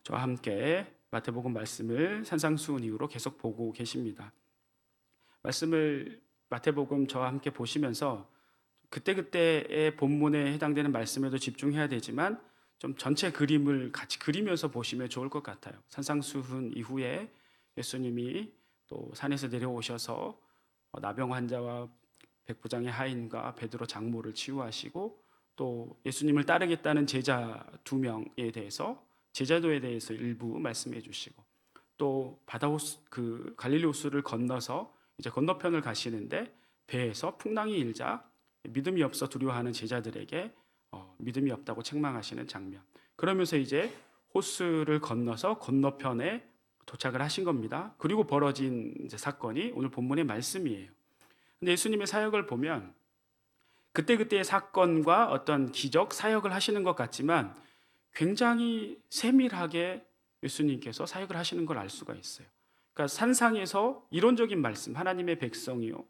저와 함께 마태복음 말씀을 산상수훈 이후로 계속 보고 계십니다. 말씀을 마태복음 저와 함께 보시면서 그때그때의 본문에 해당되는 말씀에도 집중해야 되지만 좀 전체 그림을 같이 그리면서 보시면 좋을 것 같아요. 산상수훈 이후에 예수님이 또 산에서 내려오셔서 나병 환자와 백부장의 하인과 베드로 장모를 치유하시고 또 예수님을 따르겠다는 제자 2명에 대해서 제자도에 대해서 일부 말씀해 주시고 또 그 갈릴리 호수를 건너서 이제 건너편을 가시는데 배에서 풍랑이 일자 믿음이 없어 두려워하는 제자들에게 믿음이 없다고 책망하시는 장면. 그러면서 이제 호수를 건너서 건너편에 도착을 하신 겁니다. 그리고 벌어진 이제 사건이 오늘 본문의 말씀이에요. 근데 예수님의 사역을 보면 그때그때의 사건과 어떤 기적, 사역을 하시는 것 같지만 굉장히 세밀하게 예수님께서 사역을 하시는 걸 알 수가 있어요. 그러니까 산상에서 이론적인 말씀, 하나님의 백성이요.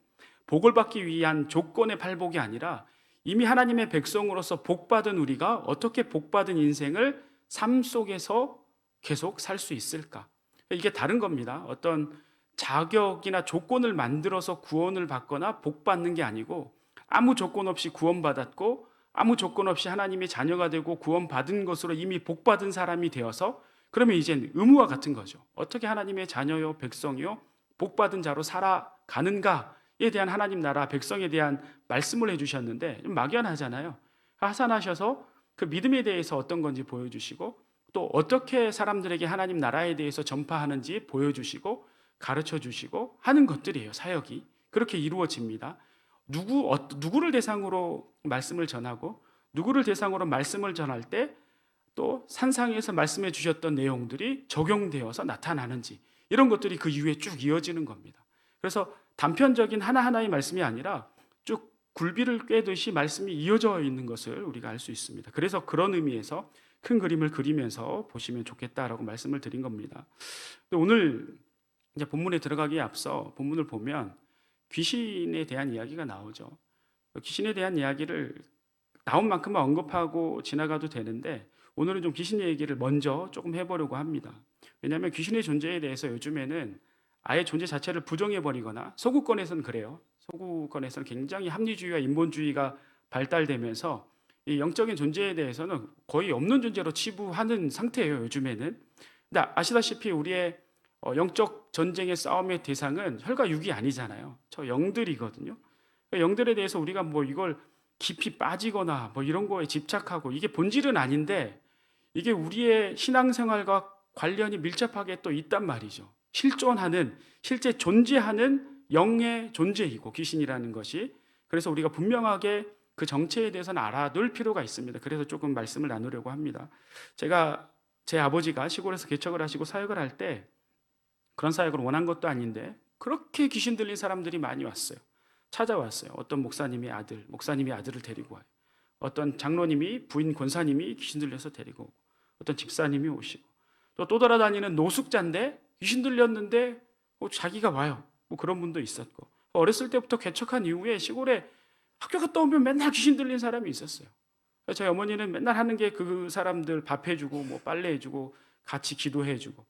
복을 받기 위한 조건의 팔복이 아니라 이미 하나님의 백성으로서 복받은 우리가 어떻게 복받은 인생을 삶 속에서 계속 살 수 있을까? 이게 다른 겁니다. 어떤 자격이나 조건을 만들어서 구원을 받거나 복받는 게 아니고 아무 조건 없이 구원받았고 아무 조건 없이 하나님의 자녀가 되고 구원받은 것으로 이미 복받은 사람이 되어서 그러면 이젠 의무와 같은 거죠. 어떻게 하나님의 자녀요, 백성이요, 복받은 자로 살아가는가에 대한 하나님 나라 백성에 대한 말씀을 해주셨는데 좀 막연하잖아요. 하산하셔서 그 믿음에 대해서 어떤 건지 보여주시고 또 어떻게 사람들에게 하나님 나라에 대해서 전파하는지 보여주시고 가르쳐 주시고 하는 것들이에요. 사역이 그렇게 이루어집니다. 누구를 대상으로 말씀을 전하고 누구를 대상으로 말씀을 전할 때 또 산상에서 말씀해 주셨던 내용들이 적용되어서 나타나는지 이런 것들이 그 이후에 쭉 이어지는 겁니다. 그래서 단편적인 하나하나의 말씀이 아니라 쭉 굴비를 꿰듯이 말씀이 이어져 있는 것을 우리가 알 수 있습니다. 그래서 그런 의미에서 큰 그림을 그리면서 보시면 좋겠다라고 말씀을 드린 겁니다. 근데 오늘 이제 본문에 들어가기에 앞서 본문을 보면 귀신에 대한 이야기가 나오죠. 귀신에 대한 이야기를 나온 만큼만 언급하고 지나가도 되는데 오늘은 좀 귀신 얘기를 먼저 조금 해보려고 합니다. 왜냐하면 귀신의 존재에 대해서 요즘에는 아예 존재 자체를 부정해버리거나 서구권에서는 그래요. 서구권에서는 굉장히 합리주의와 인본주의가 발달되면서 이 영적인 존재에 대해서는 거의 없는 존재로 치부하는 상태예요. 요즘에는. 근데 아시다시피 우리의 영적 전쟁의 싸움의 대상은 혈과 육이 아니잖아요. 저 영들이거든요. 영들에 대해서 우리가 뭐 이걸 깊이 빠지거나 뭐 이런 거에 집착하고 이게 본질은 아닌데 이게 우리의 신앙생활과 관련이 밀접하게 또 있단 말이죠. 실존하는, 실제 존재하는 영의 존재이고 귀신이라는 것이. 그래서 우리가 분명하게 그 정체에 대해서는 알아둘 필요가 있습니다. 그래서 조금 말씀을 나누려고 합니다. 제 아버지가 시골에서 개척을 하시고 사역을 할 때 그런 사역을 원한 것도 아닌데 그렇게 귀신 들린 사람들이 많이 왔어요. 찾아왔어요. 어떤 목사님의 아들을 데리고 와요. 어떤 장로님이, 부인 권사님이 귀신 들려서 데리고 오고 어떤 집사님이 오시고 또 돌아다니는 노숙자인데 귀신 들렸는데 자기가 와요. 뭐 그런 분도 있었고 어렸을 때부터 개척한 이후에 시골에 학교 갔다 오면 맨날 귀신 들린 사람이 있었어요. 저희 어머니는 맨날 하는 게 그 사람들 밥 해주고 뭐 빨래 해주고 같이 기도해주고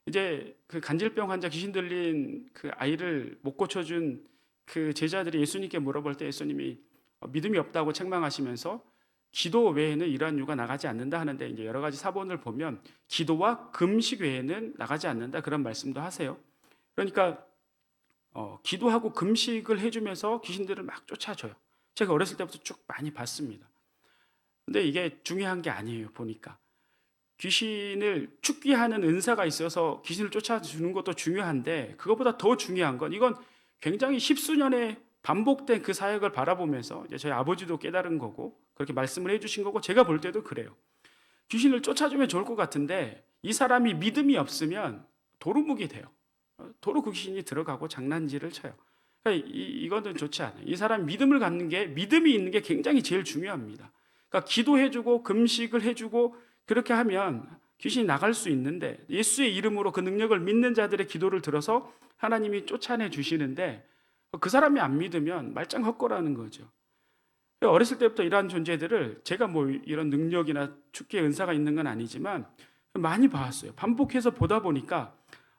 이제 그 간질병 환자 귀신 들린 그 아이를 못 고쳐준 그 제자들이 예수님께 물어볼 때 예수님이 믿음이 없다고 책망하시면서 기도 외에는 이러한 유가 나가지 않는다 하는데 이제 여러 가지 사본을 보면 기도와 금식 외에는 나가지 않는다 그런 말씀도 하세요. 그러니까 기도하고 금식을 해주면서 귀신들을 막 쫓아줘요. 제가 어렸을 때부터 쭉 많이 봤습니다. 근데 이게 중요한 게 아니에요. 보니까 귀신을 축기하는 은사가 있어서 귀신을 쫓아주는 것도 중요한데 그것보다 더 중요한 건 이건 굉장히 십수년에 반복된 그 사역을 바라보면서 이제 저희 아버지도 깨달은 거고 그렇게 말씀을 해주신 거고 제가 볼 때도 그래요. 귀신을 쫓아주면 좋을 것 같은데 이 사람이 믿음이 없으면 도루묵이 돼요. 도로 그 귀신이 들어가고 장난질을 쳐요. 그러니까 이거는 좋지 않아요. 이 사람 믿음을 갖는 게 믿음이 있는 게 굉장히 제일 중요합니다. 그러니까 기도해주고 금식을 해주고 그렇게 하면 귀신이 나갈 수 있는데 예수의 이름으로 그 능력을 믿는 자들의 기도를 들어서 하나님이 쫓아내 주시는데 그 사람이 안 믿으면 말짱 헛거라는 거죠. 어렸을 때부터 이러한 존재들을 제가 뭐 이런 능력이나 축기의 은사가 있는 건 아니지만 많이 봐왔어요. 반복해서 보다 보니까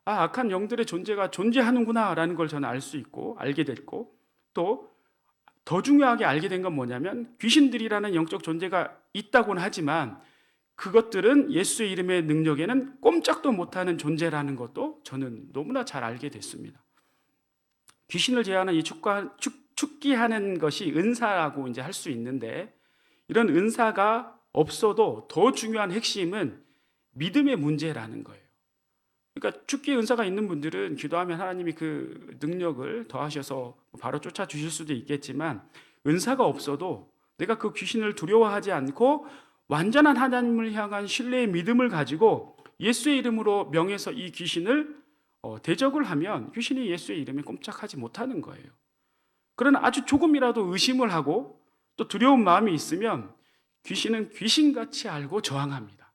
악한 영들의 존재가 존재하는구나라는 걸 저는 알 수 있고 알게 됐고, 또 더 중요하게 알게 된 건 뭐냐면 귀신들이라는 영적 존재가 있다고는 하지만 그것들은 예수의 이름의 능력에는 꼼짝도 못하는 존재라는 것도 저는 너무나 잘 알게 됐습니다. 귀신을 제어하는 이 축기하는 것이 은사라고 이제 할 수 있는데, 이런 은사가 없어도 더 중요한 핵심은 믿음의 문제라는 거예요. 그러니까 축기의 은사가 있는 분들은 기도하면 하나님이 그 능력을 더하셔서 바로 쫓아주실 수도 있겠지만, 은사가 없어도 내가 그 귀신을 두려워하지 않고 완전한 하나님을 향한 신뢰의 믿음을 가지고 예수의 이름으로 명해서 이 귀신을 대적을 하면 귀신이 예수의 이름에 꼼짝하지 못하는 거예요. 그러나 아주 조금이라도 의심을 하고 또 두려운 마음이 있으면 귀신은 귀신같이 알고 저항합니다.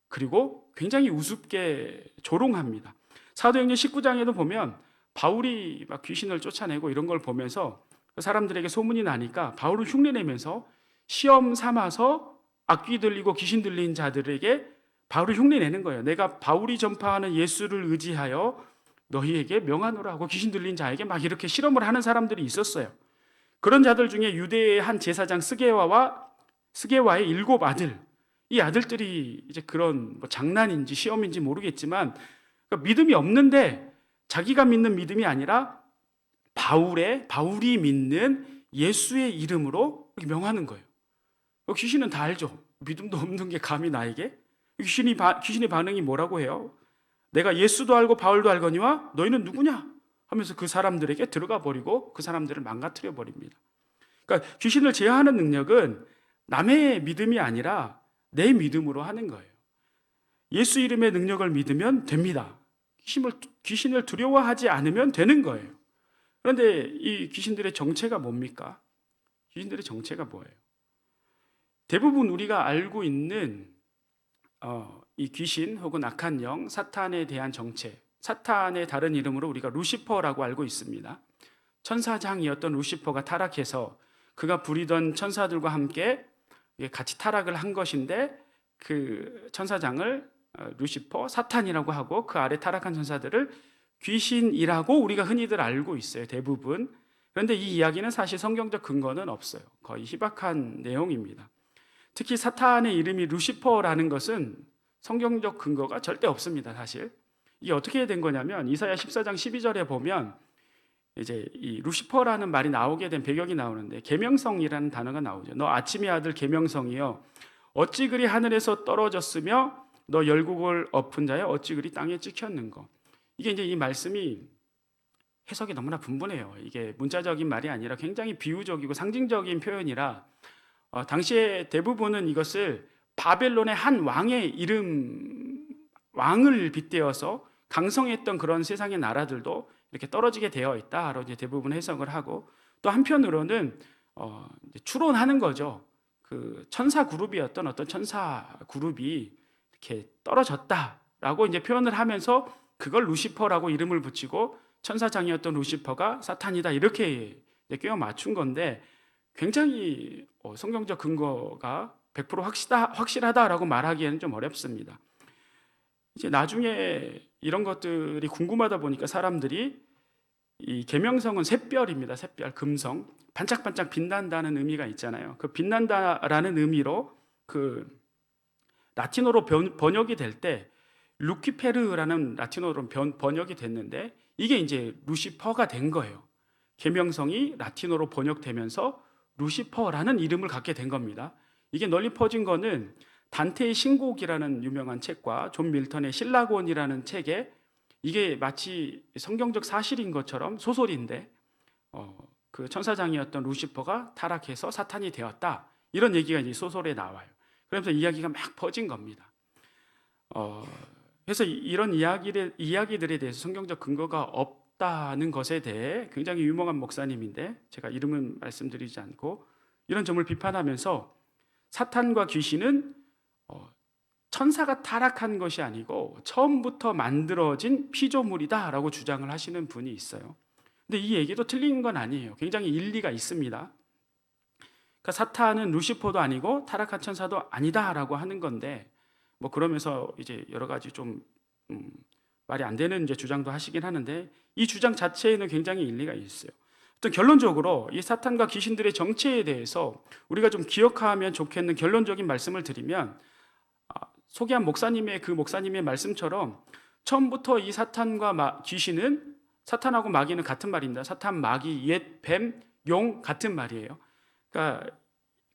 그리고 굉장히 우습게 조롱합니다. 사도행전 19장에도 보면 바울이 막 귀신을 쫓아내고 이런 걸 보면서 사람들에게 소문이 나니까 바울을 흉내내면서 시험 삼아서 악귀 들리고 귀신 들린 자들에게 바울을 흉내내는 거예요. 내가 바울이 전파하는 예수를 의지하여 너희에게 명하노라 하고 귀신 들린 자에게 막 이렇게 실험을 하는 사람들이 있었어요. 그런 자들 중에 유대의 한 제사장 스게와의 7 아들, 이 아들들이 이제 그런 뭐 장난인지 시험인지 모르겠지만 그러니까 믿음이 없는데 자기가 믿는 믿음이 아니라 바울이 믿는 예수의 이름으로 이렇게 명하는 거예요. 귀신은 다 알죠. 믿음도 없는 게 감히 나에게? 귀신의 반응이 뭐라고 해요? 내가 예수도 알고 바울도 알거니와 너희는 누구냐? 하면서 그 사람들에게 들어가 버리고 그 사람들을 망가뜨려 버립니다. 그러니까 귀신을 제어하는 능력은 남의 믿음이 아니라 내 믿음으로 하는 거예요. 예수 이름의 능력을 믿으면 됩니다. 귀신을 두려워하지 않으면 되는 거예요. 그런데 이 귀신들의 정체가 뭡니까? 귀신들의 정체가 뭐예요? 대부분 우리가 알고 있는 이 귀신 혹은 악한 영, 사탄에 대한 정체, 사탄의 다른 이름으로 우리가 루시퍼라고 알고 있습니다. 천사장이었던 루시퍼가 타락해서 그가 부리던 천사들과 함께 같이 타락을 한 것인데, 그 천사장을 루시퍼, 사탄이라고 하고 그 아래 타락한 천사들을 귀신이라고 우리가 흔히들 알고 있어요, 대부분. 그런데 이 이야기는 사실 성경적 근거는 없어요. 거의 희박한 내용입니다. 특히 사탄의 이름이 루시퍼라는 것은 성경적 근거가 절대 없습니다, 사실. 이게 어떻게 된 거냐면 이사야 14장 12절에 보면 이제 이 루시퍼라는 말이 나오게 된 배경이 나오는데, 계명성이라는 단어가 나오죠. 너 아침의 아들 계명성이여, 어찌 그리 하늘에서 떨어졌으며 너 열국을 엎은 자여 어찌 그리 땅에 찍혔는고. 이게 이제 이 말씀이 해석이 너무나 분분해요. 이게 문자적인 말이 아니라 굉장히 비유적이고 상징적인 표현이라 당시에 대부분은 이것을 바벨론의 한 왕의 왕을 빗대어서 강성했던 그런 세상의 나라들도 이렇게 떨어지게 되어 있다로 이제 대부분 해석을 하고, 또 한편으로는 이제 추론하는 거죠. 그 천사 그룹이었던 어떤 천사 그룹이 이렇게 떨어졌다라고 이제 표현을 하면서 그걸 루시퍼라고 이름을 붙이고 천사장이었던 루시퍼가 사탄이다 이렇게 꿰어 맞춘 건데, 굉장히 성경적 근거가 100% 확실하다라고 말하기에는 좀 어렵습니다. 이제 나중에 이런 것들이 궁금하다 보니까 사람들이 이 계명성은 샛별입니다. 샛별, 금성, 반짝반짝 빛난다는 의미가 있잖아요. 그 빛난다라는 의미로 그 라틴어로 번역이 될 때 루키페르라는 라틴어로 번역이 됐는데, 이게 이제 루시퍼가 된 거예요. 계명성이 라틴어로 번역되면서 루시퍼라는 이름을 갖게 된 겁니다. 이게 널리 퍼진 거는 단테의 신곡이라는 유명한 책과 존 밀턴의 실라곤이라는 책에, 이게 마치 성경적 사실인 것처럼 소설인데 그 천사장이었던 루시퍼가 타락해서 사탄이 되었다, 이런 얘기가 이제 소설에 나와요. 그러면서 이야기가 막 퍼진 겁니다. 그래서 이런 이야기들에 대해서 성경적 근거가 없다는 것에 대해 굉장히 유명한 목사님인데 제가 이름은 말씀드리지 않고 이런 점을 비판하면서 사탄과 귀신은 천사가 타락한 것이 아니고 처음부터 만들어진 피조물이다라고 주장을 하시는 분이 있어요. 근데 이 얘기도 틀린 건 아니에요. 굉장히 일리가 있습니다. 그러니까 사탄은 루시퍼도 아니고 타락한 천사도 아니다라고 하는 건데, 뭐 그러면서 이제 여러 가지 좀 말이 안 되는 이제 주장도 하시긴 하는데, 이 주장 자체에는 굉장히 일리가 있어요. 어떤 결론적으로 이 사탄과 귀신들의 정체에 대해서 우리가 좀 기억하면 좋겠는 결론적인 말씀을 드리면, 소개한 목사님의 그 목사님의 말씀처럼 처음부터 이 사탄과 귀신은, 사탄하고 마귀는 같은 말입니다. 사탄, 마귀, 옛, 뱀, 용 같은 말이에요. 그러니까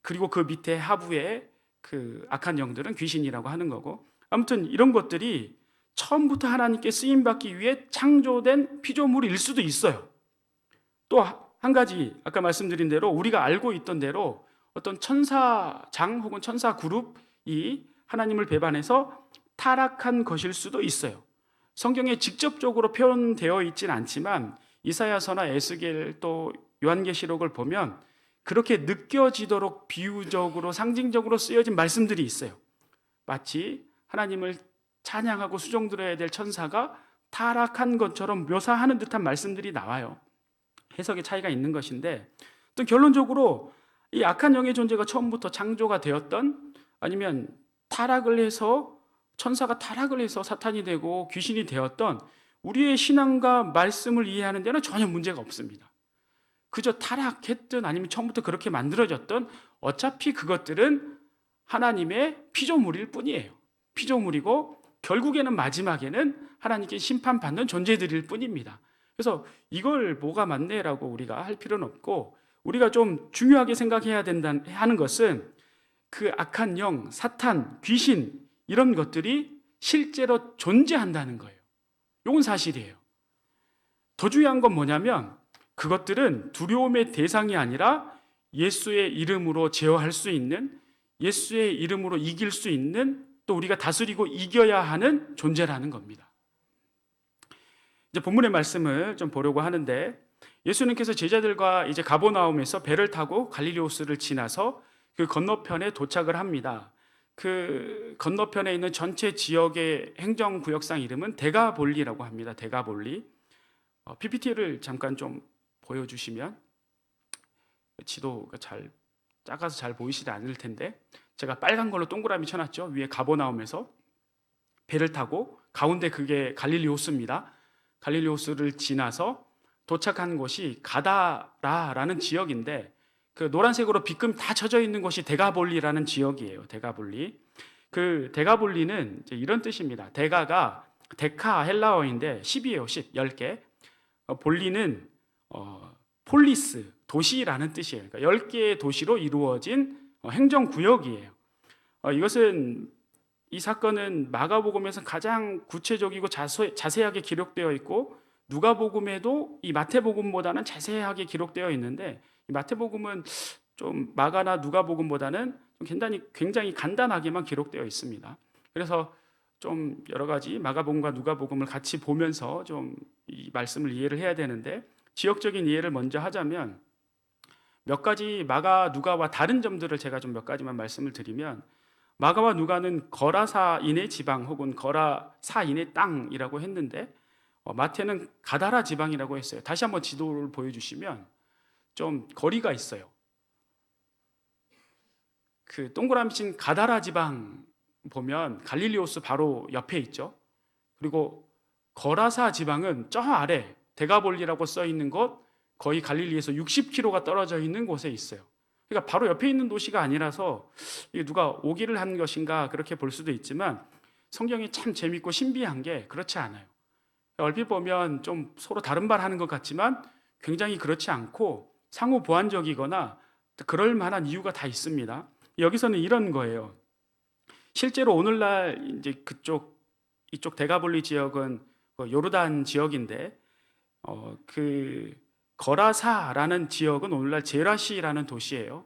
그리고 그 밑에 하부에 그 악한 영들은 귀신이라고 하는 거고, 아무튼 이런 것들이 처음부터 하나님께 쓰임 받기 위해 창조된 피조물일 수도 있어요. 또 한 가지, 아까 말씀드린 대로 우리가 알고 있던 대로 어떤 천사장 혹은 천사 그룹이 하나님을 배반해서 타락한 것일 수도 있어요. 성경에 직접적으로 표현되어 있진 않지만 이사야서나 에스겔 또 요한계시록을 보면 그렇게 느껴지도록 비유적으로 상징적으로 쓰여진 말씀들이 있어요. 마치 하나님을 찬양하고 수종드려야 될 천사가 타락한 것처럼 묘사하는 듯한 말씀들이 나와요. 해석의 차이가 있는 것인데, 또 결론적으로 이 악한 영의 존재가 처음부터 창조가 되었던, 아니면 타락을 해서 천사가 타락을 해서 사탄이 되고 귀신이 되었던, 우리의 신앙과 말씀을 이해하는 데는 전혀 문제가 없습니다. 그저 타락했든 아니면 처음부터 그렇게 만들어졌던, 어차피 그것들은 하나님의 피조물일 뿐이에요. 피조물이고 결국에는 마지막에는 하나님께 심판받는 존재들일 뿐입니다. 그래서 이걸 뭐가 맞네라고 우리가 할 필요는 없고, 우리가 좀 중요하게 생각해야 하는 것은 그 악한 영, 사탄, 귀신 이런 것들이 실제로 존재한다는 거예요. 이건 사실이에요. 더 중요한 건 뭐냐면 그것들은 두려움의 대상이 아니라 예수의 이름으로 제어할 수 있는, 예수의 이름으로 이길 수 있는, 또 우리가 다스리고 이겨야 하는 존재라는 겁니다. 이제 본문의 말씀을 좀 보려고 하는데, 예수님께서 제자들과 이제 가버나움에서 배를 타고 갈릴리호스를 지나서 그 건너편에 도착을 합니다. 그 건너편에 있는 전체 지역의 행정구역상 이름은 데가볼리라고 합니다. 데가볼리. PPT를 잠깐 좀 보여주시면, 지도가 잘 작아서 잘 보이시지 않을 텐데 제가 빨간 걸로 동그라미 쳐놨죠. 위에 가버나움에서 배를 타고, 가운데 그게 갈릴리호스입니다. 갈릴리호스를 지나서 도착한 곳이 가다라라는 지역인데, 그 노란색으로 빗금 다 쳐져 있는 곳이 데가볼리라는 지역이에요. 데가볼리. 그 데가볼리는 이제 이런 뜻입니다. 데가가 데카 헬라어인데 10이에요. 10, 10개. 볼리는 폴리스, 도시라는 뜻이에요. 그러니까 10개의 도시로 이루어진 행정구역이에요. 이것은, 이 사건은 마가복음에서 가장 구체적이고 자세하게 기록되어 있고, 누가복음에도 이 마태복음보다는 자세하게 기록되어 있는데, 이 마태복음은 좀 마가나 누가복음보다는 굉장히 간단하게만 기록되어 있습니다. 그래서 좀 여러 가지 마가복음과 누가복음을 같이 보면서 좀 이 말씀을 이해를 해야 되는데, 지역적인 이해를 먼저 하자면 몇 가지 마가, 누가와 다른 점들을 제가 좀 몇 가지만 말씀을 드리면, 마가와 누가는 거라사인의 지방 혹은 거라사인의 땅이라고 했는데, 마태는 가다라 지방이라고 했어요. 다시 한번 지도를 보여주시면 좀 거리가 있어요. 그 동그라미 친 가다라 지방 보면 갈릴리호스 바로 옆에 있죠. 그리고 거라사 지방은 저 아래 데가볼리라고 써 있는 곳, 거의 갈릴리에서 60km가 떨어져 있는 곳에 있어요. 그러니까 바로 옆에 있는 도시가 아니라서 이게 누가 오기를 한 것인가 그렇게 볼 수도 있지만, 성경이 참 재밌고 신비한 게 그렇지 않아요. 얼핏 보면 좀 서로 다른 말 하는 것 같지만 굉장히 그렇지 않고 상호 보완적이거나 그럴 만한 이유가 다 있습니다. 여기서는 이런 거예요. 실제로 오늘날 이제 이쪽 데가볼리 지역은 요르단 지역인데, 그 거라사라는 지역은 오늘날 제라시라는 도시예요.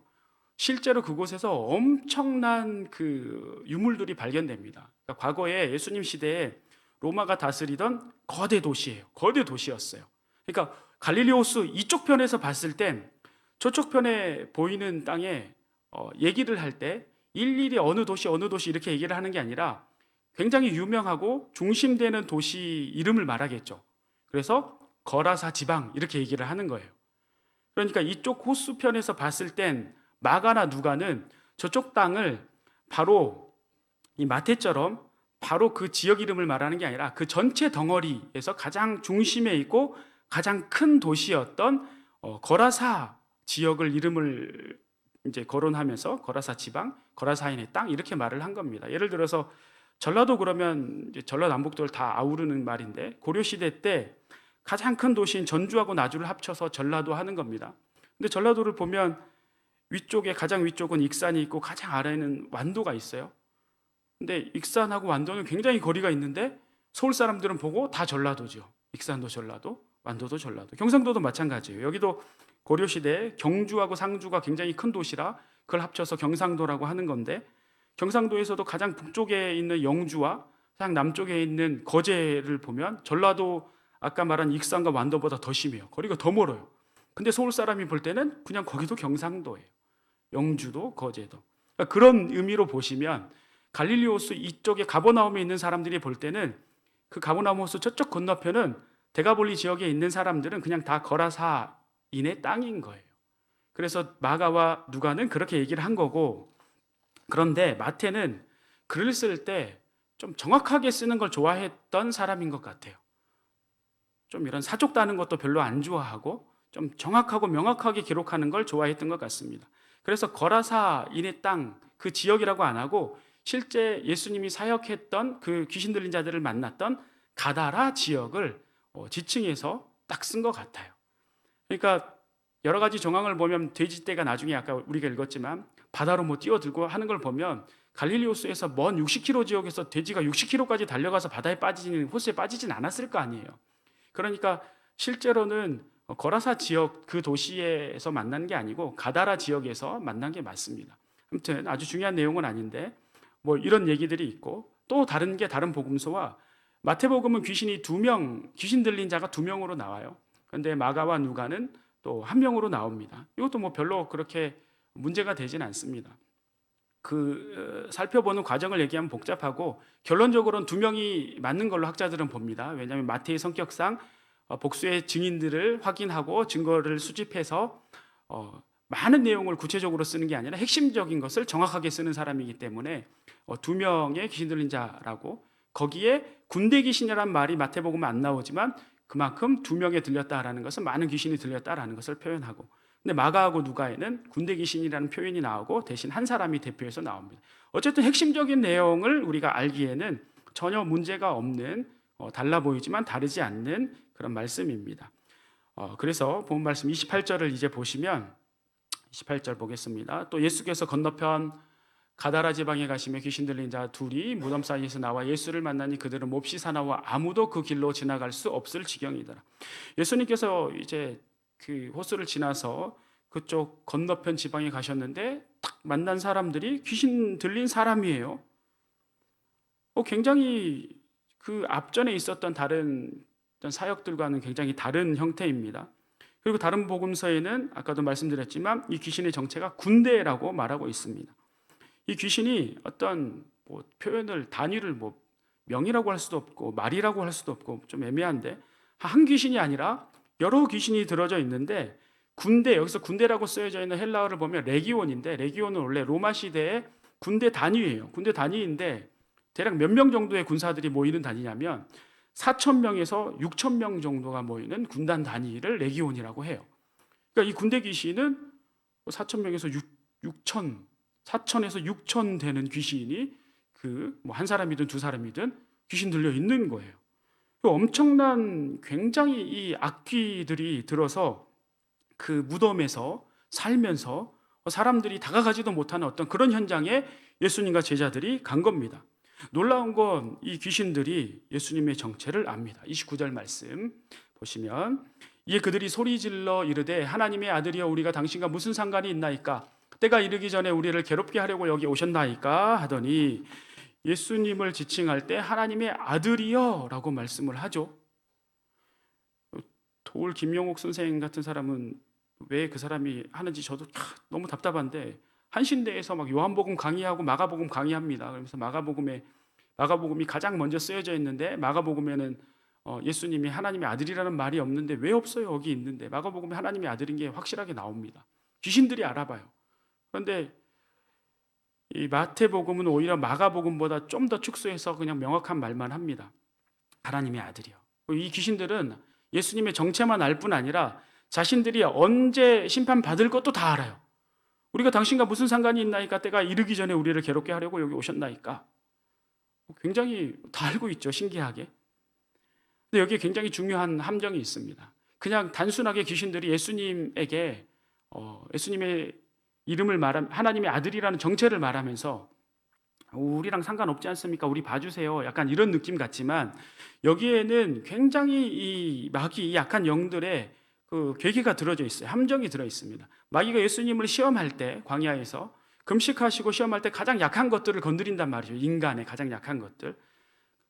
실제로 그곳에서 엄청난 그 유물들이 발견됩니다. 그러니까 과거에 예수님 시대에 로마가 다스리던 거대 도시예요. 거대 도시였어요. 그러니까 갈릴리호스 이쪽 편에서 봤을 땐 저쪽 편에 보이는 땅에 얘기를 할 때 일일이 어느 도시 이렇게 얘기를 하는 게 아니라 굉장히 유명하고 중심되는 도시 이름을 말하겠죠. 그래서 거라사 지방 이렇게 얘기를 하는 거예요. 그러니까 이쪽 호수편에서 봤을 땐 마가나 누가는 저쪽 땅을 바로 이 마태처럼 바로 그 지역 이름을 말하는 게 아니라 그 전체 덩어리에서 가장 중심에 있고 가장 큰 도시였던 거라사 지역을 이름을 이제 거론하면서 거라사 지방, 거라사인의 땅 이렇게 말을 한 겁니다. 예를 들어서 전라도 그러면 이제 전라남북도를 다 아우르는 말인데 고려 시대 때 가장 큰 도시인 전주하고 나주를 합쳐서 전라도 하는 겁니다. 근데 전라도를 보면 위쪽에 가장 위쪽은 익산이 있고 가장 아래에는 완도가 있어요. 근데 익산하고 완도는 굉장히 거리가 있는데 서울 사람들은 보고 다 전라도죠. 익산도 전라도, 완도도 전라도. 경상도도 마찬가지예요. 여기도 고려 시대에 경주하고 상주가 굉장히 큰 도시라 그걸 합쳐서 경상도라고 하는 건데 경상도에서도 가장 북쪽에 있는 영주와 가장 남쪽에 있는 거제를 보면 전라도 아까 말한 익산과 완도보다 더 심해요. 거리가 더 멀어요. 근데 서울 사람이 볼 때는 그냥 거기도 경상도예요. 영주도 거제도. 그러니까 그런 의미로 보시면 갈릴리 호수 이쪽에 가버나움에 있는 사람들이 볼 때는 그 가버나움 호수 저쪽 건너편은 데가볼리 지역에 있는 사람들은 그냥 다 거라사인의 땅인 거예요. 그래서 마가와 누가는 그렇게 얘기를 한 거고, 그런데 마태는 글을 쓸 때 좀 정확하게 쓰는 걸 좋아했던 사람인 것 같아요. 좀 이런 사족 다는 것도 별로 안 좋아하고 좀 정확하고 명확하게 기록하는 걸 좋아했던 것 같습니다. 그래서 거라사인의 땅 그 지역이라고 안 하고 실제 예수님이 사역했던 그 귀신 들린 자들을 만났던 가다라 지역을 지칭해서 딱 쓴 것 같아요. 그러니까 여러 가지 정황을 보면 돼지떼가 나중에 아까 우리가 읽었지만 바다로 뭐 뛰어들고 하는 걸 보면 갈릴리 호수에서 먼 60km 지역에서 돼지가 60km까지 달려가서 바다에 빠지는 호수에 빠지진 않았을 거 아니에요. 그러니까 실제로는 거라사 지역 그 도시에서 만난 게 아니고 가다라 지역에서 만난 게 맞습니다. 아무튼 아주 중요한 내용은 아닌데 뭐 이런 얘기들이 있고 또 다른 게 다른 복음서와 마태복음은 귀신이 2명, 귀신 들린 자가 2명으로 나와요. 그런데 마가와 누가는 또 1명으로 나옵니다. 이것도 뭐 별로 그렇게 문제가 되진 않습니다. 살펴보는 과정을 얘기하면 복잡하고 결론적으로는 2명이 맞는 걸로 학자들은 봅니다. 왜냐하면 마태의 성격상 복수의 증인들을 확인하고 증거를 수집해서 많은 내용을 구체적으로 쓰는 게 아니라 핵심적인 것을 정확하게 쓰는 사람이기 때문에 2명의 귀신 들린 자라고, 거기에 군대 귀신이라는 말이 마태복음에 안 나오지만 그만큼 2명에 들렸다라는 것은 많은 귀신이 들렸다라는 것을 표현하고, 근데 마가하고 누가에는 군대 귀신이라는 표현이 나오고 대신 한 사람이 대표해서 나옵니다. 어쨌든 핵심적인 내용을 우리가 알기에는 전혀 문제가 없는, 달라 보이지만 다르지 않는 그런 말씀입니다. 그래서 본 말씀 28절을 이제 보시면 28절 보겠습니다. 또 예수께서 건너편 가다라 지방에 가시며 귀신 들린 자 둘이 무덤 사이에서 나와 예수를 만나니 그들은 몹시 사나워 아무도 그 길로 지나갈 수 없을 지경이더라. 예수님께서 이제 그 호수를 지나서 그쪽 건너편 지방에 가셨는데 딱 만난 사람들이 귀신 들린 사람이에요. 굉장히 그 앞전에 있었던 다른 사역들과는 굉장히 다른 형태입니다. 그리고 다른 복음서에는 아까도 말씀드렸지만 이 귀신의 정체가 군대라고 말하고 있습니다. 이 귀신이 어떤 표현을 단위를 명이라고 할 수도 없고 말이라고 할 수도 없고 좀 애매한데 한 귀신이 아니라 여러 귀신이 들어져 있는데 여기서 군대라고 쓰여져 있는 헬라어를 보면 레기온인데 레기온은 원래 로마 시대의 군대 단위예요. 군대 단위인데 대략 몇 명 정도의 군사들이 모이는 단위냐면 4,000명에서 6,000명 정도가 모이는 군단 단위를 레기온이라고 해요. 그러니까 이 군대 귀신은 4,000명에서 4,000에서 6,000 되는 귀신이 한 사람이든 두 사람이든 귀신 들려 있는 거예요. 엄청난 굉장히 이 악귀들이 들어서 그 무덤에서 살면서 사람들이 다가가지도 못하는 어떤 그런 현장에 예수님과 제자들이 간 겁니다. 놀라운 건 이 귀신들이 예수님의 정체를 압니다. 29절 말씀 보시면 이에 그들이 소리질러 이르되 하나님의 아들이여 우리가 당신과 무슨 상관이 있나이까? 때가 이르기 전에 우리를 괴롭게 하려고 여기 오셨나이까? 하더니 예수님을 지칭할 때 하나님의 아들이여 라고 말씀을 하죠. 도울 김용옥 선생 같은 사람은 왜 그 사람이 하는지 저도 너무 답답한데 한신대에서 막 요한복음 강의하고 마가복음 강의합니다. 그래서 마가복음이 가장 먼저 쓰여져 있는데 마가복음에는 예수님이 하나님의 아들이라는 말이 없는데 왜 없어요? 여기 있는데 마가복음에 하나님의 아들인 게 확실하게 나옵니다. 귀신들이 알아봐요. 그런데 이 마태복음은 오히려 마가복음보다 좀 더 축소해서 그냥 명확한 말만 합니다. 하나님의 아들이요. 이 귀신들은 예수님의 정체만 알 뿐 아니라 자신들이 언제 심판받을 것도 다 알아요. 우리가 당신과 무슨 상관이 있나이까? 때가 이르기 전에 우리를 괴롭게 하려고 여기 오셨나이까? 굉장히 다 알고 있죠, 신기하게. 근데 여기에 굉장히 중요한 함정이 있습니다. 그냥 단순하게 귀신들이 예수님에게 예수님의 이름을 하나님의 아들이라는 정체를 말하면서 우리랑 상관없지 않습니까? 우리 봐주세요. 약간 이런 느낌 같지만 여기에는 굉장히 이 마귀, 이 약한 영들의 그 괴계가 들어져 있어요. 함정이 들어 있습니다. 마귀가 예수님을 시험할 때 광야에서 금식하시고 시험할 때 가장 약한 것들을 건드린단 말이죠. 인간의 가장 약한 것들.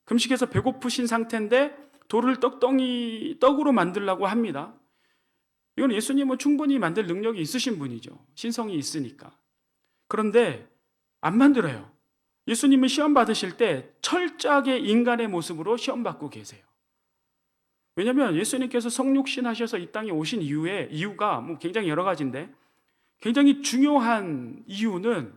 금식해서 배고프신 상태인데 돌을 떡으로 만들라고 합니다. 이건 예수님은 충분히 만들 능력이 있으신 분이죠. 신성이 있으니까. 그런데 안 만들어요. 예수님은 시험 받으실 때 철저하게 인간의 모습으로 시험 받고 계세요. 왜냐하면 예수님께서 성육신 하셔서 이 땅에 오신 이유가 뭐 굉장히 여러 가지인데 굉장히 중요한 이유는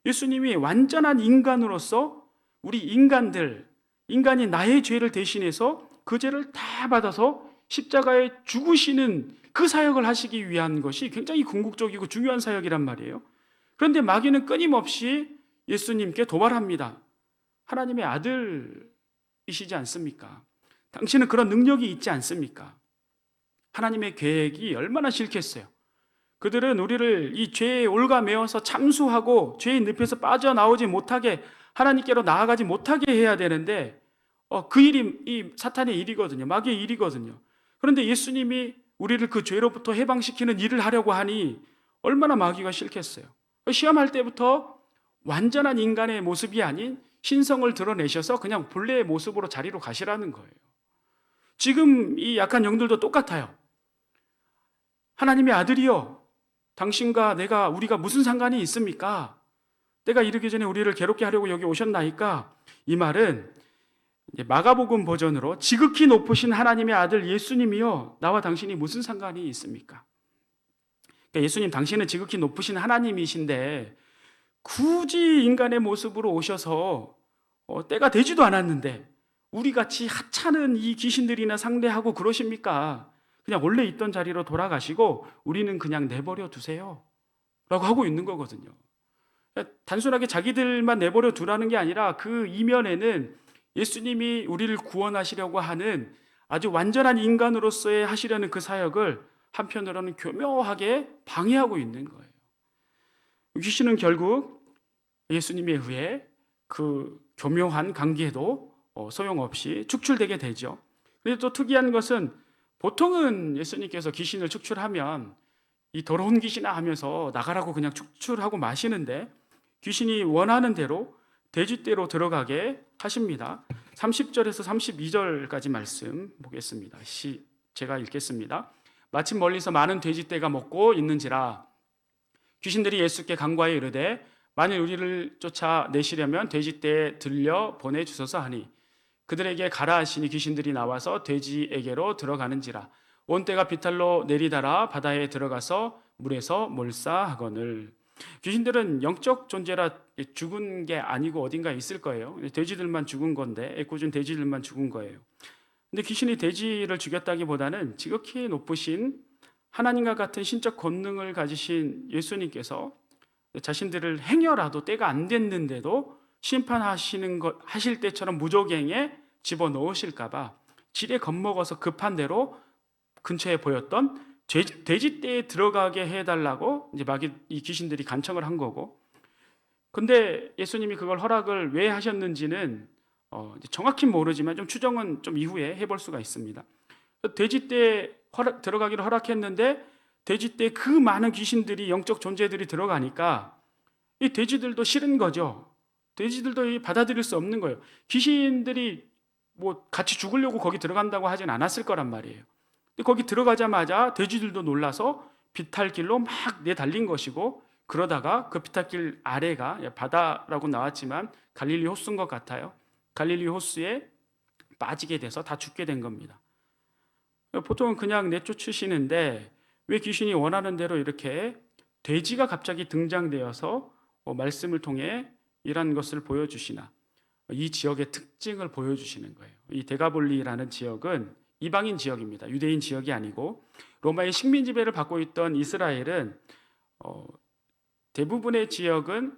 예수님이 완전한 인간으로서 우리 인간이 나의 죄를 대신해서 그 죄를 다 받아서 십자가에 죽으시는 그 사역을 하시기 위한 것이 굉장히 궁극적이고 중요한 사역이란 말이에요. 그런데 마귀는 끊임없이 예수님께 도발합니다. 하나님의 아들이시지 않습니까? 당신은 그런 능력이 있지 않습니까? 하나님의 계획이 얼마나 싫겠어요. 그들은 우리를 이 죄에 올가매어서 참수하고 죄의 늪에서 빠져나오지 못하게 하나님께로 나아가지 못하게 해야 되는데 그 일이 이 사탄의 일이거든요. 마귀의 일이거든요. 그런데 예수님이 우리를 그 죄로부터 해방시키는 일을 하려고 하니 얼마나 마귀가 싫겠어요. 시험할 때부터 완전한 인간의 모습이 아닌 신성을 드러내셔서 그냥 본래의 모습으로 자리로 가시라는 거예요. 지금 이 약한 영들도 똑같아요. 하나님의 아들이여, 당신과 우리가 무슨 상관이 있습니까? 때가 이르기 전에 우리를 괴롭게 하려고 여기 오셨나이까? 이 말은 마가복음 버전으로 지극히 높으신 하나님의 아들 예수님이여, 나와 당신이 무슨 상관이 있습니까? 그러니까 예수님, 당신은 지극히 높으신 하나님이신데 굳이 인간의 모습으로 오셔서 때가 되지도 않았는데 우리같이 하찮은 이 귀신들이나 상대하고 그러십니까? 그냥 원래 있던 자리로 돌아가시고 우리는 그냥 내버려 두세요 라고 하고 있는 거거든요. 단순하게 자기들만 내버려 두라는 게 아니라 그 이면에는 예수님이 우리를 구원하시려고 하는 아주 완전한 인간으로서의 하시려는 그 사역을 한편으로는 교묘하게 방해하고 있는 거예요. 귀신은 결국 예수님에 의해 그 교묘한 관계도 소용없이 축출되게 되죠. 그런데 또 특이한 것은 보통은 예수님께서 귀신을 축출하면 이 더러운 귀신아 하면서 나가라고 그냥 축출하고 마시는데 귀신이 원하는 대로 돼지떼로 들어가게 하십니다. 30절에서 32절까지 말씀 보겠습니다. 제가 읽겠습니다. 마침 멀리서 많은 돼지떼가 먹고 있는지라 귀신들이 예수께 간과해 이르되 만일 우리를 쫓아내시려면 돼지떼에 들려 보내주소서 하니 그들에게 가라 하시니 귀신들이 나와서 돼지에게로 들어가는지라 온 떼가 비탈로 내리달아 바다에 들어가서 물에서 몰사하거늘. 귀신들은 영적 존재라 죽은 게 아니고 어딘가에 있을 거예요. 돼지들만 죽은 건데 애꿎은 돼지들만 죽은 거예요. 근데 귀신이 돼지를 죽였다기보다는 지극히 높으신 하나님과 같은 신적 권능을 가지신 예수님께서 자신들을 행여라도 때가 안 됐는데도 하실 때처럼 무조갱에 집어넣으실까봐 지레 겁먹어서 급한 대로 근처에 보였던 돼지떼에 들어가게 해달라고 이제 이 귀신들이 간청을 한 거고, 근데 예수님이 그걸 허락을 왜 하셨는지는 정확히 모르지만 좀 추정은 좀 이후에 해볼 수가 있습니다. 돼지떼에 들어가기를 허락했는데 돼지떼에 그 많은 귀신들이 영적 존재들이 들어가니까 이 돼지들도 싫은 거죠. 돼지들도 받아들일 수 없는 거예요. 귀신들이 뭐 같이 죽으려고 거기 들어간다고 하진 않았을 거란 말이에요. 근데 거기 들어가자마자 돼지들도 놀라서 비탈길로 막 내달린 것이고, 그러다가 그 비탈길 아래가 바다라고 나왔지만 갈릴리 호수인 것 같아요. 갈릴리 호수에 빠지게 돼서 다 죽게 된 겁니다. 보통은 그냥 내쫓으시는데 왜 귀신이 원하는 대로 이렇게 돼지가 갑자기 등장되어서 말씀을 통해 이러한 것을 보여주시나 이 지역의 특징을 보여주시는 거예요. 이 데가볼리라는 지역은 이방인 지역입니다. 유대인 지역이 아니고 로마의 식민 지배를 받고 있던 이스라엘은 대부분의 지역은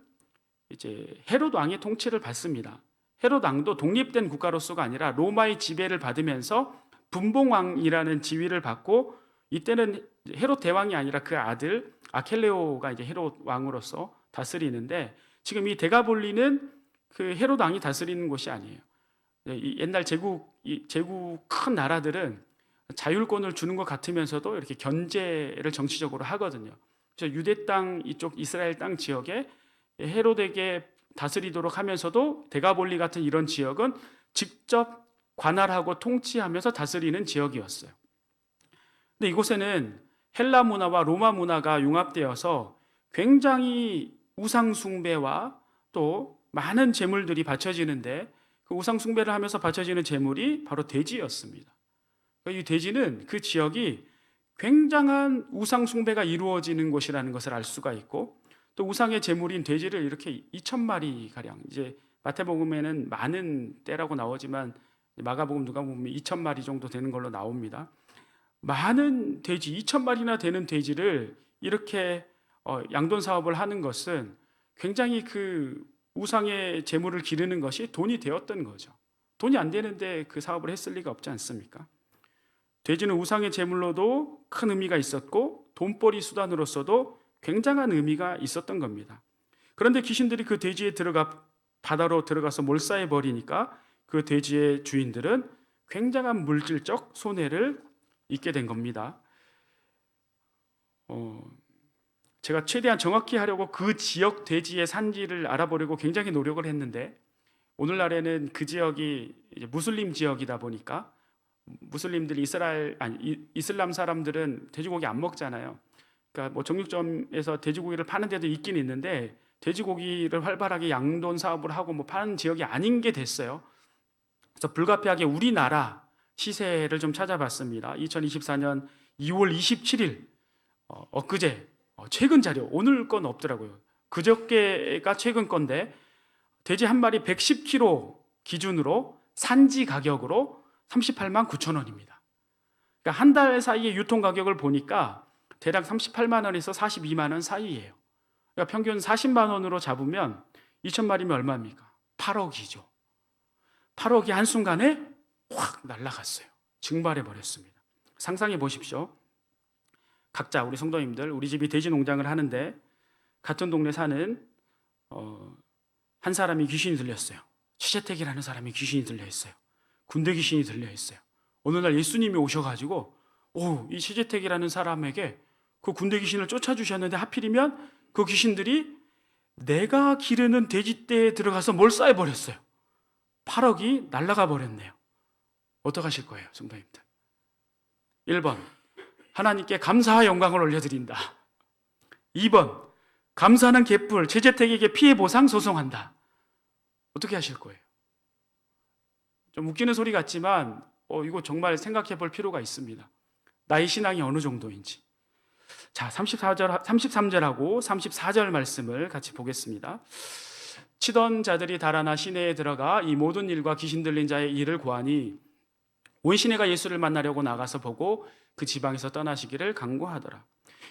이제 헤롯 왕의 통치를 받습니다. 헤롯 왕도 독립된 국가로서가 아니라 로마의 지배를 받으면서 분봉왕이라는 지위를 받고 이때는 헤롯 대왕이 아니라 그 아들 아켈레오가 이제 헤롯 왕으로서 다스리는데 지금 이 데가볼리는 그 헤롯 왕이 다스리는 곳이 아니에요. 이 옛날 제국 큰 나라들은 자율권을 주는 것 같으면서도 이렇게 견제를 정치적으로 하거든요. 그래서 유대 땅 이쪽 이스라엘 땅 지역에 헤롯에게 다스리도록 하면서도 데가볼리 같은 이런 지역은 직접 관할하고 통치하면서 다스리는 지역이었어요. 근데 이곳에는 헬라 문화와 로마 문화가 융합되어서 굉장히 우상 숭배와 또 많은 제물들이 바쳐지는데 그 우상 숭배를 하면서 바쳐지는 제물이 바로 돼지였습니다. 이 돼지는 그 지역이 굉장한 우상 숭배가 이루어지는 곳이라는 것을 알 수가 있고 또 우상의 제물인 돼지를 이렇게 2,000마리 가량, 이제 마태복음에는 많은 때라고 나오지만 마가복음, 누가복음에 2,000마리 정도 되는 걸로 나옵니다. 많은 돼지, 2,000마리나 되는 돼지를 이렇게 양돈 사업을 하는 것은 굉장히 그 우상의 제물을 기르는 것이 돈이 되었던 거죠. 돈이 안 되는데 그 사업을 했을 리가 없지 않습니까? 돼지는 우상의 제물로도 큰 의미가 있었고 돈벌이 수단으로서도 굉장한 의미가 있었던 겁니다. 그런데 귀신들이 그 돼지에 바다로 들어가서 몰사해 버리니까 그 돼지의 주인들은 굉장한 물질적 손해를 입게 된 겁니다. 제가 최대한 정확히 하려고 그 지역 돼지의 산지를 알아보려고 굉장히 노력을 했는데 오늘날에는 그 지역이 이제 무슬림 지역이다 보니까 무슬림들이 이슬람 사람들은 돼지고기 안 먹잖아요. 그러니까 뭐 정육점에서 돼지고기를 파는 데도 있긴 있는데 돼지고기를 활발하게 양돈 사업을 하고 뭐 파는 지역이 아닌 게 됐어요. 그래서 불가피하게 우리나라 시세를 좀 찾아봤습니다. 2024년 2월 27일 엊그제 최근 자료, 오늘 건 없더라고요. 그저께가 최근 건데 돼지 한 마리 110kg 기준으로 산지 가격으로 38만 9천 원입니다. 그러니까 한 달 사이의 유통 가격을 보니까 대략 38만 원에서 42만 원 사이예요. 그러니까 평균 40만 원으로 잡으면 2,000마리면 얼마입니까? 8억이죠. 8억이 한순간에 확 날아갔어요. 증발해 버렸습니다. 상상해 보십시오. 각자 우리 성도님들, 우리 집이 돼지 농장을 하는데 같은 동네 사는 한 사람이 귀신이 들렸어요. 최재택이라는 사람이 귀신이 들려 있어요. 군대 귀신이 들려 있어요. 어느 날 예수님이 오셔가지고 이 최재택이라는 사람에게 그 군대 귀신을 쫓아주셨는데 하필이면 그 귀신들이 내가 기르는 돼지떼에 들어가서 몰사해 버렸어요. 8억이 날아가 버렸네요. 어떡하실 거예요, 성도님들? 1번, 하나님께 감사와 영광을 올려드린다. 2번, 감사하는 갯불, 최재택에게 피해 보상 소송한다. 어떻게 하실 거예요? 좀 웃기는 소리 같지만 이거 정말 생각해 볼 필요가 있습니다. 나의 신앙이 어느 정도인지. 자, 33절하고 34절 말씀을 같이 보겠습니다. 치던 자들이 달아나 시내에 들어가 이 모든 일과 귀신 들린 자의 일을 고하니 온 시내가 예수를 만나려고 나가서 보고 그 지방에서 떠나시기를 간구하더라.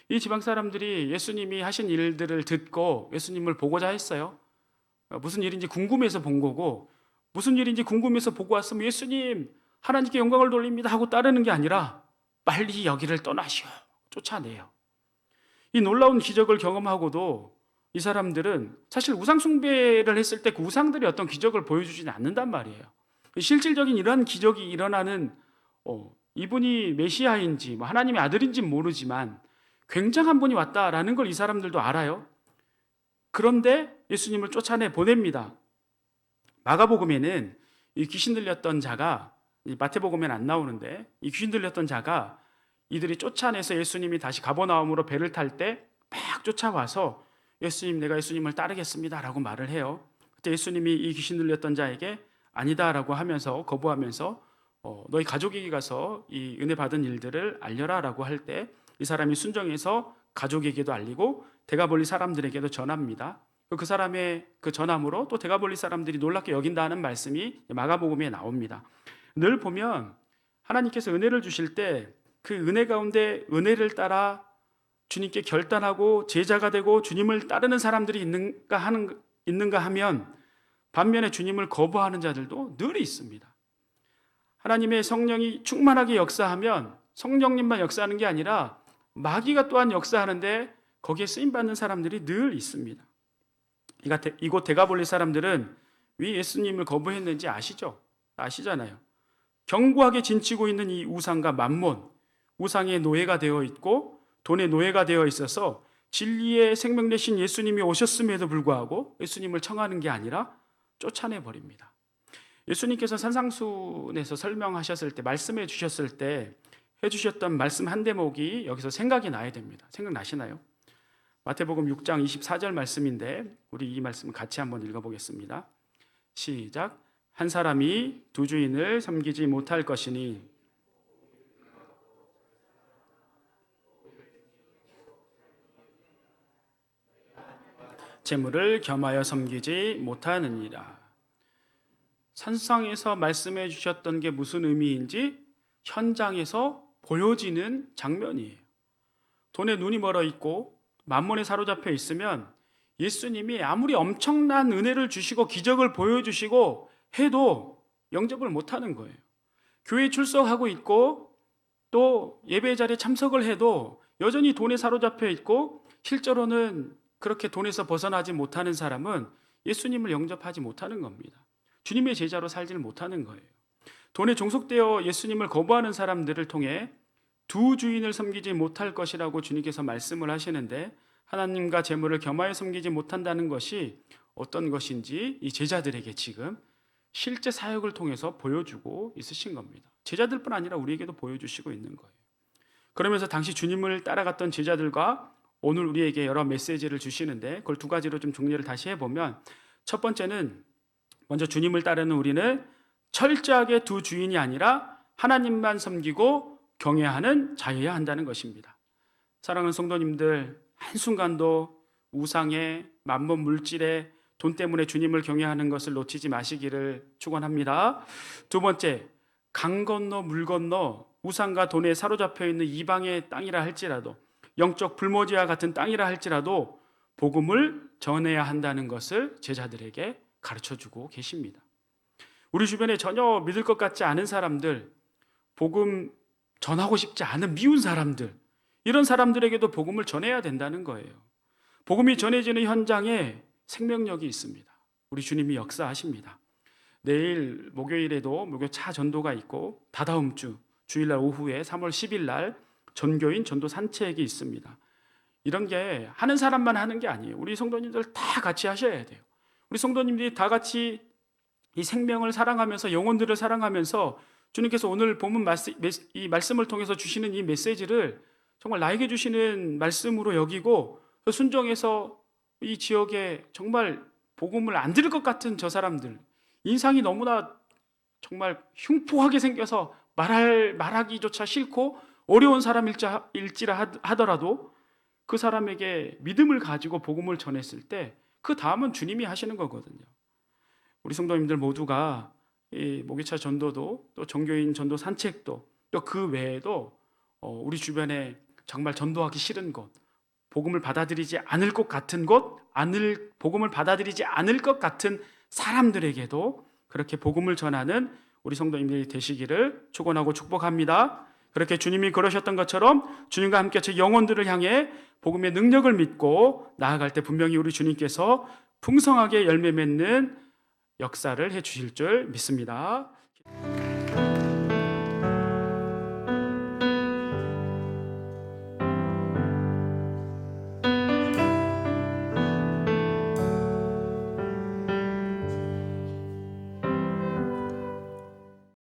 이 지방 사람들이 예수님이 하신 일들을 듣고 예수님을 보고자 했어요. 무슨 일인지 궁금해서 본 거고, 무슨 일인지 궁금해서 보고 왔으면 예수님 하나님께 영광을 돌립니다 하고 따르는 게 아니라 빨리 여기를 떠나시오, 쫓아내요. 이 놀라운 기적을 경험하고도 이 사람들은 사실 우상 숭배를 했을 때 그 우상들이 어떤 기적을 보여주지는 않는단 말이에요. 실질적인 이러한 기적이 일어나는 이분이 메시아인지 하나님의 아들인지 모르지만 굉장한 분이 왔다라는 걸 이 사람들도 알아요. 그런데 예수님을 쫓아내 보냅니다. 마가복음에는 이 귀신 들렸던 자가, 마태복음에는 안 나오는데 이 귀신 들렸던 자가 이들이 쫓아내서 예수님이 다시 가버나움으로 배를 탈 때 막 쫓아와서 예수님, 내가 예수님을 따르겠습니다 라고 말을 해요. 그때 예수님이 이 귀신 들렸던 자에게 아니다 라고 하면서 거부하면서 너희 가족에게 가서 이 은혜 받은 일들을 알려라 라고 할 때 이 사람이 순종해서 가족에게도 알리고 데가볼리 사람들에게도 전합니다. 그 사람의 그 전함으로 또 데가볼리 사람들이 놀랍게 여긴다는 말씀이 마가복음에 나옵니다. 늘 보면 하나님께서 은혜를 주실 때 그 은혜 가운데 은혜를 따라 주님께 결단하고 제자가 되고 주님을 따르는 사람들이 있는가 하면 반면에 주님을 거부하는 자들도 늘 있습니다. 하나님의 성령이 충만하게 역사하면 성령님만 역사하는 게 아니라 마귀가 또한 역사하는데 거기에 쓰임받는 사람들이 늘 있습니다. 이곳 데가볼리 사람들은 왜 예수님을 거부했는지 아시죠? 아시잖아요. 견고하게 진치고 있는 이 우상과 만몬, 우상의 노예가 되어 있고 돈의 노예가 되어 있어서 진리의 생명 되신 예수님이 오셨음에도 불구하고 예수님을 청하는 게 아니라 쫓아내 버립니다. 예수님께서 산상수훈에서 설명하셨을 때, 말씀해 주셨을 때 해주셨던 말씀 한 대목이 여기서 생각이 나야 됩니다. 생각나시나요? 마태복음 6장 24절 말씀인데 우리 이 말씀 같이 한번 읽어보겠습니다. 시작. 한 사람이 두 주인을 섬기지 못할 것이니 재물을 겸하여 섬기지 못하느니라. 산상에서 말씀해 주셨던 게 무슨 의미인지 현장에서 보여지는 장면이에요. 돈에 눈이 멀어 있고 만몬에 사로잡혀 있으면 예수님이 아무리 엄청난 은혜를 주시고 기적을 보여주시고 해도 영접을 못하는 거예요. 교회에 출석하고 있고 또 예배 자리에 참석을 해도 여전히 돈에 사로잡혀 있고 실제로는 그렇게 돈에서 벗어나지 못하는 사람은 예수님을 영접하지 못하는 겁니다. 주님의 제자로 살지를 못하는 거예요. 돈에 종속되어 예수님을 거부하는 사람들을 통해 두 주인을 섬기지 못할 것이라고 주님께서 말씀을 하시는데 하나님과 재물을 겸하여 섬기지 못한다는 것이 어떤 것인지 이 제자들에게 지금 실제 사역을 통해서 보여주고 있으신 겁니다. 제자들뿐 아니라 우리에게도 보여주시고 있는 거예요. 그러면서 당시 주님을 따라갔던 제자들과 오늘 우리에게 여러 메시지를 주시는데 그걸 두 가지로 좀 정리를 다시 해보면 첫 번째는 먼저 주님을 따르는 우리는 철저하게 두 주인이 아니라 하나님만 섬기고 경외하는 자여야 한다는 것입니다. 사랑하는 성도님들, 한순간도 우상에 만몬 물질에 돈 때문에 주님을 경외하는 것을 놓치지 마시기를 축원합니다. 두 번째, 강 건너 물 건너 우상과 돈에 사로잡혀 있는 이방의 땅이라 할지라도 영적 불모지와 같은 땅이라 할지라도 복음을 전해야 한다는 것을 제자들에게 가르쳐주고 계십니다. 우리 주변에 전혀 믿을 것 같지 않은 사람들, 복음 전하고 싶지 않은 미운 사람들, 이런 사람들에게도 복음을 전해야 된다는 거예요. 복음이 전해지는 현장에 생명력이 있습니다. 우리 주님이 역사하십니다. 내일 목요일에도 목요차 전도가 있고 다다음 주 주일날 오후에 3월 10일 날 전교인 전도 산책이 있습니다. 이런 게 하는 사람만 하는 게 아니에요. 우리 성도님들 다 같이 하셔야 돼요. 우리 성도님들이 다 같이 이 생명을 사랑하면서 영혼들을 사랑하면서 주님께서 오늘 본문 이 말씀을 통해서 주시는 이 메시지를 정말 나에게 주시는 말씀으로 여기고 순종해서 이 지역에 정말 복음을 안 들을 것 같은 저 사람들, 인상이 너무나 정말 흉포하게 생겨서 말하기조차 싫고 어려운 사람일지라 하더라도 그 사람에게 믿음을 가지고 복음을 전했을 때 그 다음은 주님이 하시는 거거든요. 우리 성도님들 모두가 이 목요차 전도도 또 종교인 전도 산책도 또 그 외에도 우리 주변에 정말 전도하기 싫은 곳, 복음을 받아들이지 않을 것 같은 곳, 복음을 받아들이지 않을 것 같은 사람들에게도 그렇게 복음을 전하는 우리 성도님들이 되시기를 축원하고 축복합니다. 그렇게 주님이 그러셨던 것처럼 주님과 함께 제 영혼들을 향해 복음의 능력을 믿고 나아갈 때 분명히 우리 주님께서 풍성하게 열매 맺는 역사를 해 주실 줄 믿습니다.